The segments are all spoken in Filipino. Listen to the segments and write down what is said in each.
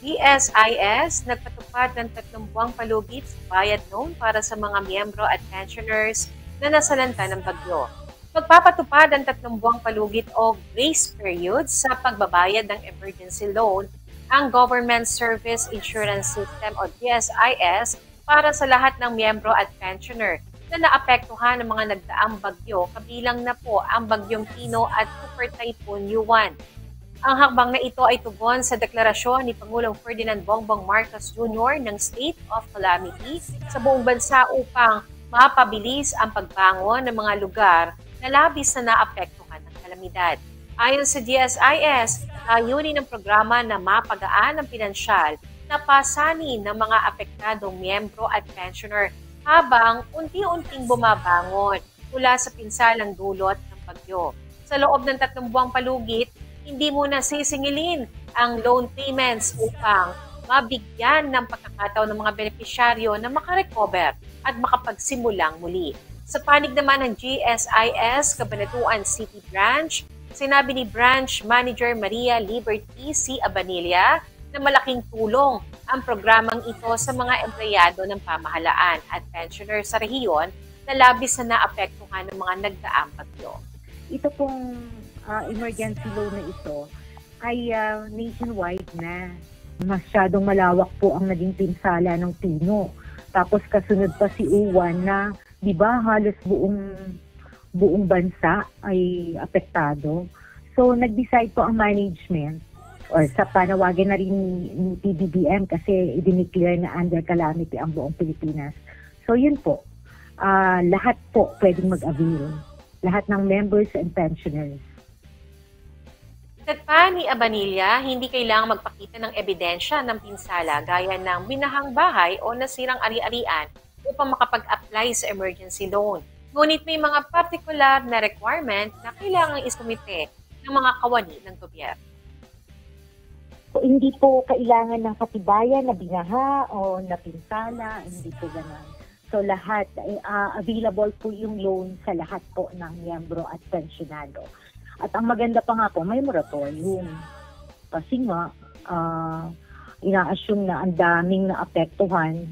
GSIS nagpatupad ng 3 buwang palugit sa bayad loan para sa mga miyembro at pensioners na nasalanta ng bagyo. Magpapatupad ang 3 buwang palugit o grace period sa pagbabayad ng emergency loan ang Government Service Insurance System o GSIS para sa lahat ng miyembro at pensioner na naapektuhan ng mga nagdaang bagyo, kabilang na po ang bagyong Tino at Super Typhoon Yuan. Ang hakbang na ito ay tugon sa deklarasyon ni Pangulong Ferdinand Bongbong Marcos Jr. ng State of Calamity sa buong bansa upang mapabilis ang pagbangon ng mga lugar na labis na naapektuhan ng kalamidad. Ayon sa GSIS, layunin ng programa na mapagaan ang pinansyal na pasanin ng mga apektadong miyembro at pensioner habang unti-unting bumabangon mula sa pinsalang dulot ng bagyo. Sa loob ng 3 buwang palugit, hindi muna sisingilin ang loan payments upang mabigyan ng pagkakataon ng mga benepisyaryo na makarecover at makapagsimulang muli. Sa panig naman ng GSIS Cabanatuan City Branch, sinabi ni Branch Manager Maria Liberty C. Abanilla na malaking tulong ang programang ito sa mga empleyado ng pamahalaan at pensioner sa rehiyon na labis na naapektuhan ng mga nagdaang bagyo. Ito pong emergency loan na ito ay nationwide na. Masyadong malawak po ang naging pinsala ng Tino. Tapos kasunod pa si Uwan na, di ba, halos buong bansa ay apektado. So nag-decide po ang management or sa panawagan na rin ni PBBM kasi i-declare na under calamity ang buong Pilipinas. So yun po, lahat po pwedeng mag-avail. Lahat ng members and pensioners. Dagpa ni Abanilla, hindi kailangang magpakita ng ebidensya ng pinsala gaya ng binahang bahay o nasirang ari-arian upang makapag-apply sa emergency loan. Ngunit may mga partikular na requirement na kailangang isumite ng mga kawani ng gobyerno. So, hindi po kailangan ng katibayan na binaha o napinsala, hindi po ganun. So lahat, available po yung loan sa lahat po ng miyembro at pensionado. At ang maganda pa nga po, may moratorium. Kasi nga, ina-assume na ang daming naapektuhan,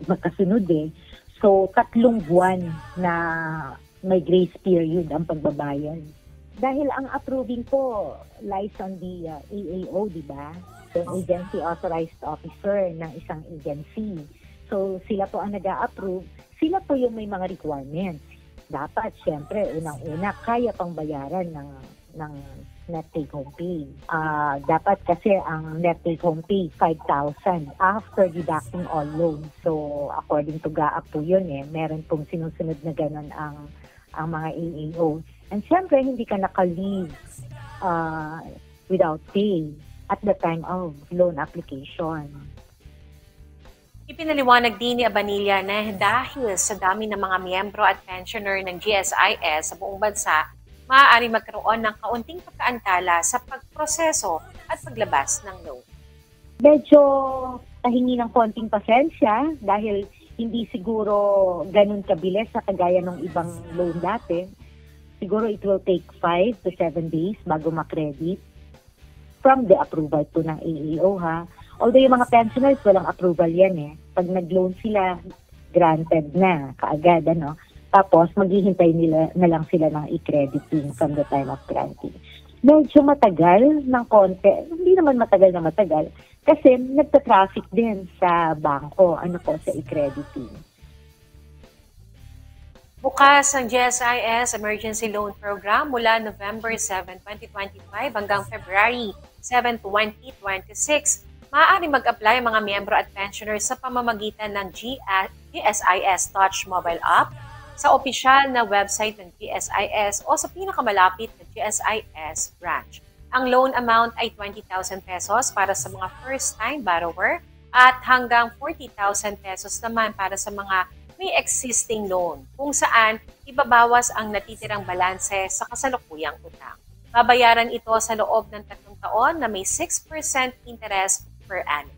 magkasunod eh. So 3 buwan na may grace period ang pagbabayad. Dahil ang approving po lies on the AAO, di ba? The Agency Authorized Officer ng isang agency. So, sila po ang nag-a-approve. Sila po yung may mga requirements. Dapat, syempre, unang-una, kaya pang bayaran ng net take-home pay. Dapat kasi ang net take-home pay, 5,000 after deducting all loans. So, according to GAAP po yun eh. Meron pong sinusunod na ganun ang mga AAO. And syempre, hindi ka naka-leave without pay at the time of loan application. Ipinaliwanag din ni Abanilla na dahil sa dami ng mga miyembro at pensioner ng GSIS sa buong bansa, maaari magkaroon ng kaunting pagkaantala sa pagproseso at paglabas ng loan. Medyo tahingi ng konting pasensya dahil hindi siguro ganun kabilis sa kagaya ng ibang loan dati. Siguro it will take 5 to 7 days bago makredit from the approval to ng AAO ha. Although yung mga pensioners, walang approval yan eh. Pag nag-loan sila, granted na kaagad, ano. Tapos, maghihintay na lang sila ng i-crediting from the time of granting. Medyo matagal ng konti. Hindi naman matagal na matagal. Kasi nagta-traffic din sa bangko, ano po, sa i-crediting. Bukas ang GSIS Emergency Loan Program mula November 7, 2025 hanggang February 7, 2026. Maaari mag-apply ang mga miyembro at pensioners sa pamamagitan ng GSIS Touch Mobile App, sa opisyal na website ng GSIS o sa pinakamalapit na GSIS branch. Ang loan amount ay 20,000 pesos para sa mga first-time borrower at hanggang 40,000 pesos naman para sa mga may existing loan, kung saan ibabawas ang natitirang balanse sa kasalukuyang utang. Babayaran ito sa loob ng 3 taon na may 6% interest per annum.